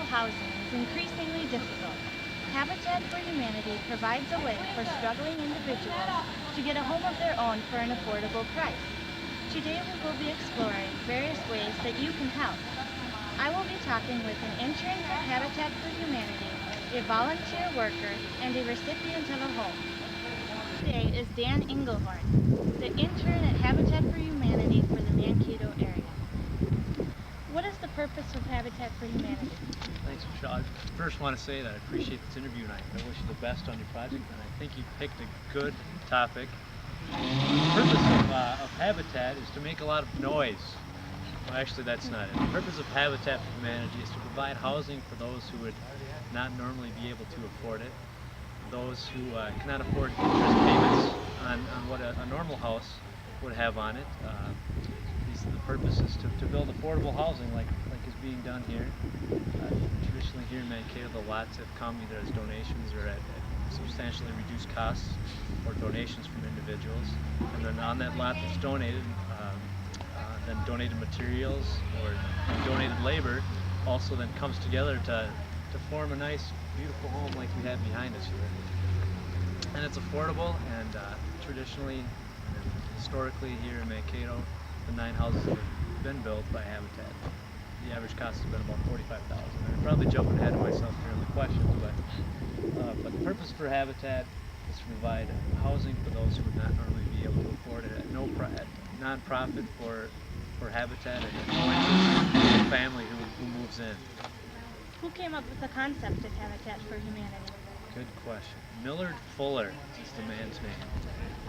housing is increasingly difficult. Habitat for Humanity provides a way for struggling individuals to get a home of their own for an affordable price. Today we will be exploring various ways that you can help. I will be talking with an intern from Habitat for Humanity, a volunteer worker, and a recipient of a home. Today is Dan Engelhorn, the intern at Habitat for Humanity for the Mankato area. What is the purpose of Habitat for Humanity? Thanks, Michelle. I first want to say that I appreciate this interview and I wish you the best on your project, and I think you picked a good topic. The purpose of Habitat is to make a lot of noise. Well, actually, that's not it. The purpose of Habitat for Humanity is to provide housing for those who would not normally be able to afford it, those who cannot afford interest payments on what a normal house would have on it. The purpose is to build affordable housing like is being done here. Traditionally here in Mankato, the lots have come either as donations or at substantially reduced costs or donations from individuals. And then on that lot that's donated, then donated materials or donated labor also then comes together to form a nice, beautiful home like we have behind us here. And it's affordable, and traditionally and historically here in Mankato, the 9 houses that have been built by Habitat, the average cost has been about $45,000. I'm probably jumping ahead of myself here in the questions, but the purpose for Habitat is to provide housing for those who would not normally be able to afford it at non-profit for Habitat and no interest for the family who moves in. Who came up with the concept of Habitat for Humanity? Good question. Millard Fuller is the man's name.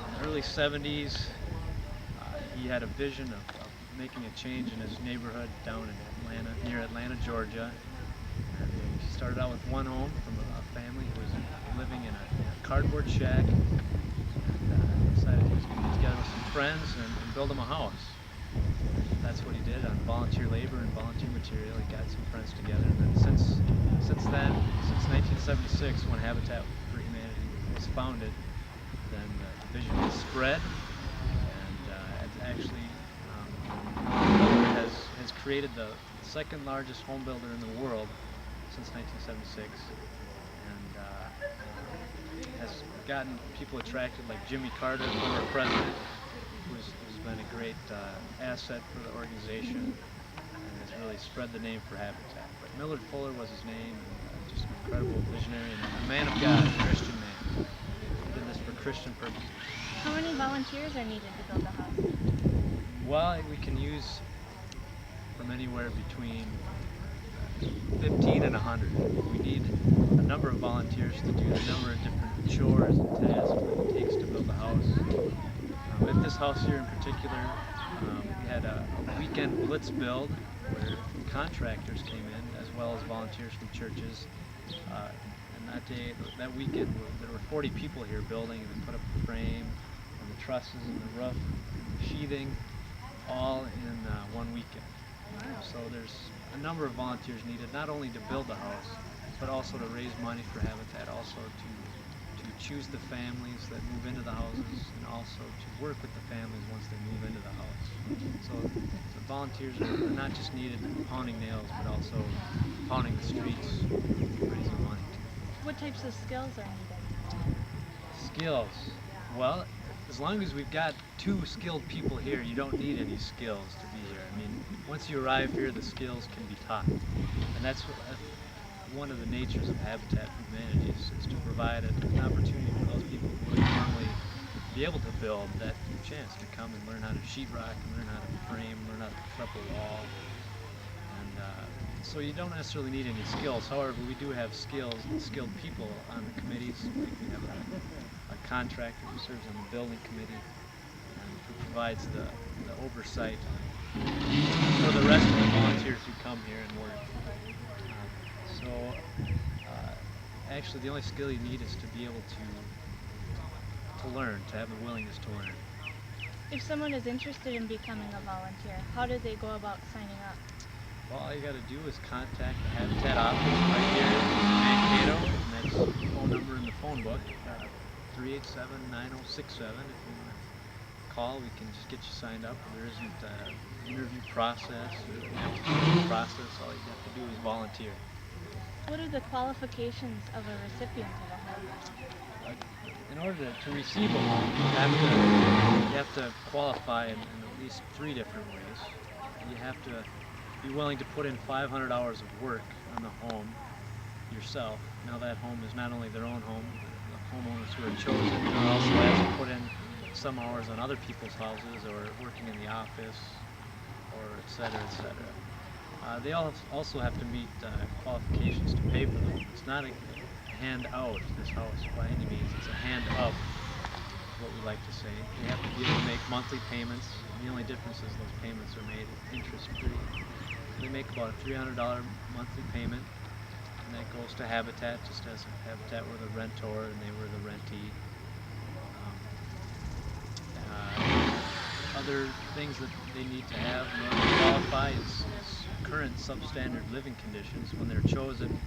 In the early 70s, he had a vision of making a change in his neighborhood down in Atlanta, near Atlanta, Georgia. And he started out with one home from a family who was living in a cardboard shack, and decided he was going to get together with some friends and build him a house. That's what he did on volunteer labor and volunteer material. He got some friends together, and then since 1976, when Habitat for Humanity was founded, then the vision has spread, and it's actually has created the second largest home builder in the world since 1976, and has gotten people attracted like Jimmy Carter, former president, who's been a great asset for the organization and has really spread the name for Habitat. But Millard Fuller was his name, and just an incredible visionary and a man of God, a Christian man. He did this for Christian purposes. How many volunteers are needed to build a house? Well, we can use from anywhere between 15 and 100. We need a number of volunteers to do a number of different chores and tasks that it takes to build a house. With this house here in particular, we had a weekend blitz build where contractors came in as well as volunteers from churches. And that weekend, there were 40 people here building, and they put up the frame and the trusses and the roof, and the sheathing, all in one weekend. So there's a number of volunteers needed, not only to build the house, but also to raise money for Habitat, also to choose the families that move into the houses, and also to work with the families once they move into the house. So the volunteers are not just needed pounding nails, but also pounding the streets, raising money. What types of skills are needed? Skills. Well, as long as we've got 2 skilled people here, you don't need any skills to be here. I mean, once you arrive here, the skills can be taught. And that's one of the natures of Habitat for Humanity is to provide an opportunity for those people who wouldn't normally be able to build that chance to come and learn how to sheetrock, and learn how to frame, learn how to put up a wall. And so you don't necessarily need any skills. However, we do have skilled people on the committees. Like we have a contractor who serves on the building committee and who provides the oversight for the rest of the volunteers who come here and work. Actually, the only skill you need is to be able to learn, to have the willingness to learn. If someone is interested in becoming a volunteer, how do they go about signing up? Well, all you got to do is contact the Habitat office right here in Mankato, and that's the phone number in the phone book, 387-9067. If you want to call, we can just get you signed up. There isn't an interview process or an application process. All you have to do is volunteer. What are the qualifications of a recipient of a home? In order to receive a home, you have to qualify in at least 3 different ways. You have to be willing to put in 500 hours of work on the home yourself. Now that home is not only their own home, the homeowners who are chosen, they also have to put in some hours on other people's houses or working in the office, or et cetera, et cetera. They also have to meet qualifications to pay for them. It's not a hand out, this house, by any means. It's a hand up, what we like to say. They have to be able to make monthly payments. The only difference is those payments are made interest-free. They make about a $300 monthly payment, and that goes to Habitat, just as Habitat were the rentor and they were the rentee. Other things that they need to have in order to qualify is current substandard living conditions. When they're chosen,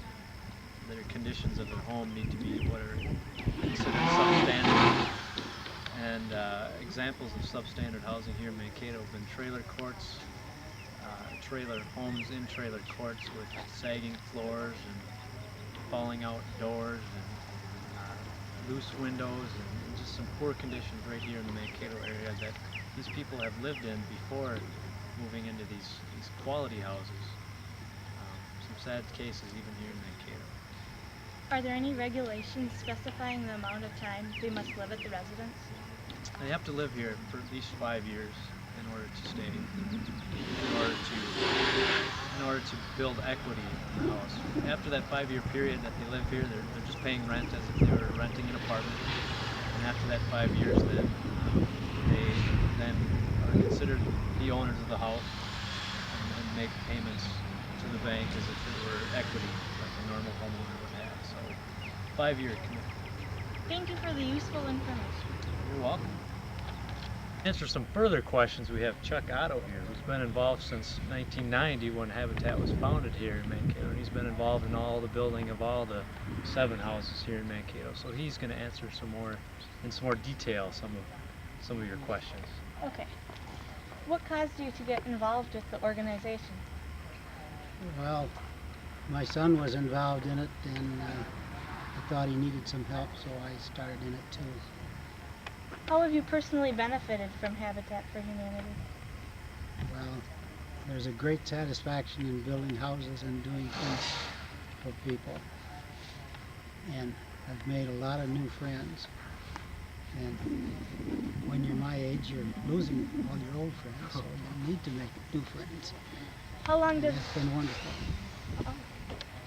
their conditions of their home need to be what are considered substandard. And examples of substandard housing here in Mankato have been trailer courts, trailer homes in trailer courts with sagging floors and falling out doors and loose windows and just some poor conditions right here in the Mankato area that these people have lived in before moving into these quality houses. Some sad cases even here in Mankato. Are there any regulations specifying the amount of time they must live at the residence? They have to live here for at least 5 years in order to stay, in order to build equity in the house. After that 5-year period that they live here, they're just paying rent as if they were renting an apartment. And after that 5 years, then they then are considered the owners of the house and make payments to the bank as if it were equity, like a normal homeowner would have. So, 5-year commitment. Thank you for the useful information. You're welcome. To answer some further questions, we have Chuck Otto here, who's been involved since 1990 when Habitat was founded here in Mankato, and he's been involved in all the building of all the 7 houses here in Mankato. So he's going to answer some more detail some of your questions. Okay. What caused you to get involved with the organization? Well, my son was involved in it, and I thought he needed some help, so I started in it too. How have you personally benefited from Habitat for Humanity? Well, there's a great satisfaction in building houses and doing things for people. And I've made a lot of new friends. And when you're my age, you're losing all your old friends, so you need to make new friends. How long does It's been wonderful.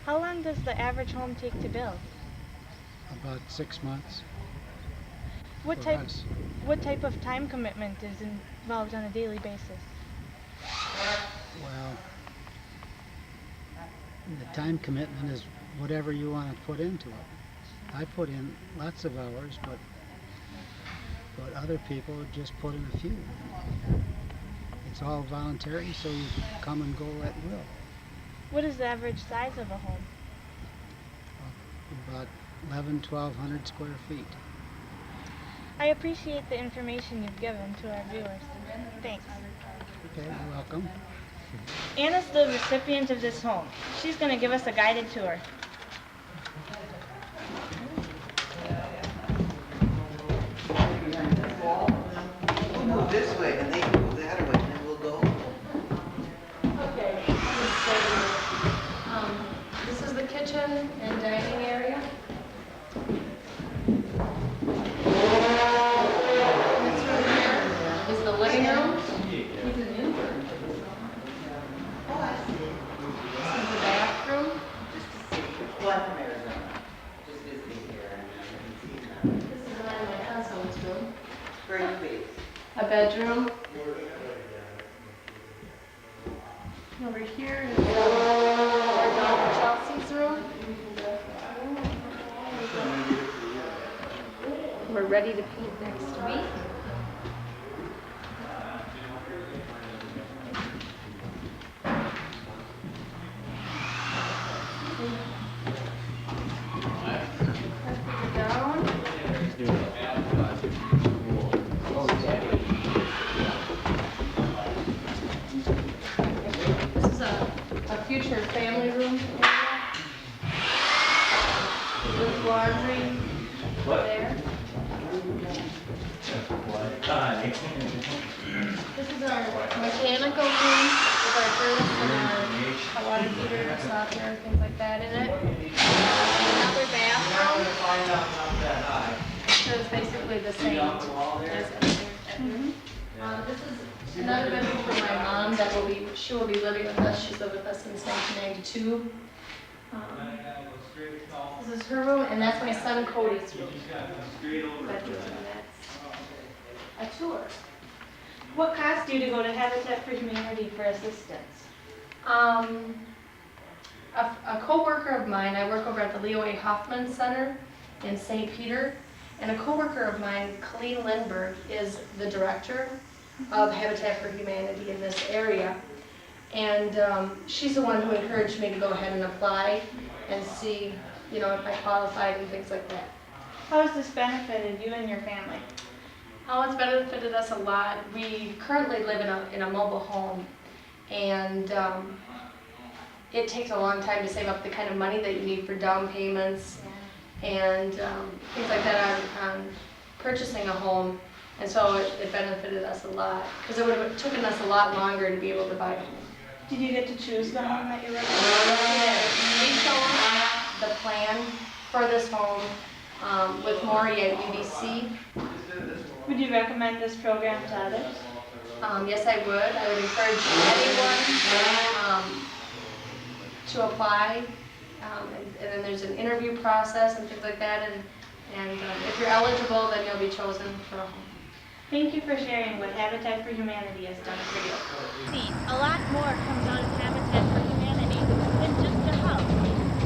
How long does the average home take to build? About 6 months. What for type us. What type of time commitment is involved on a daily basis? Well, the time commitment is whatever you want to put into it. I put in lots of hours, but other people just put in a few. It's all voluntary, so you come and go at will. What is the average size of a home? About 1,100 square feet. I appreciate the information you've given to our viewers. Thanks. Okay, you're welcome. Anna's the recipient of this home. She's going to give us a guided tour. We'll move this way and they can move that way and then we'll go. Okay, this is the kitchen and dining area. This room here is the living room. This is the bathroom. Fly from Arizona. Just visiting here and This is my husband's room. very big. A bedroom. Over here is our daughter Chelsea's room. We're ready to paint next week. Down. This is a future family room area. laundry there. This is our mechanical room with our furnace and our water heater, softener, things like that in it. Another bathroom. So it's basically the same as upstairs. This is another bedroom for my mom that she will be living with us. She's lived with us since 1992. This is her room, and that's my son Cody's room. Bedroom, and that's a tour. What caused you to go to Habitat for Humanity for assistance? A co-worker of mine, I work over at the Leo A. Hoffman Center in St. Peter, and a co-worker of mine, Colleen Lindbergh, is the director of Habitat for Humanity in this area. And she's the one who encouraged me to go ahead and apply and see, if I qualified and things like that. How has this benefited you and your family? Oh, it's benefited us a lot. We currently live in a mobile home, and it takes a long time to save up the kind of money that you need for down payments and things like that on purchasing a home. And so it benefited us a lot, because it would have taken us a lot longer to be able to buy a home. Did you get to choose the home that you were in? We chose the plan for this home with Maury at UBC. Would you recommend this program to others? Yes, I would. I would encourage anyone to apply. And then there's an interview process and things like that. And if you're eligible, then you'll be chosen for a home. Thank you for sharing what Habitat for Humanity has done for you. A lot more comes out of Habitat for Humanity than just a house.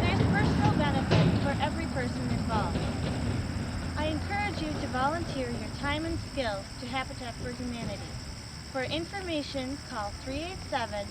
There's personal benefit for every person involved. I encourage you to volunteer your time and skills to Habitat for Humanity. For information, call 387-9067.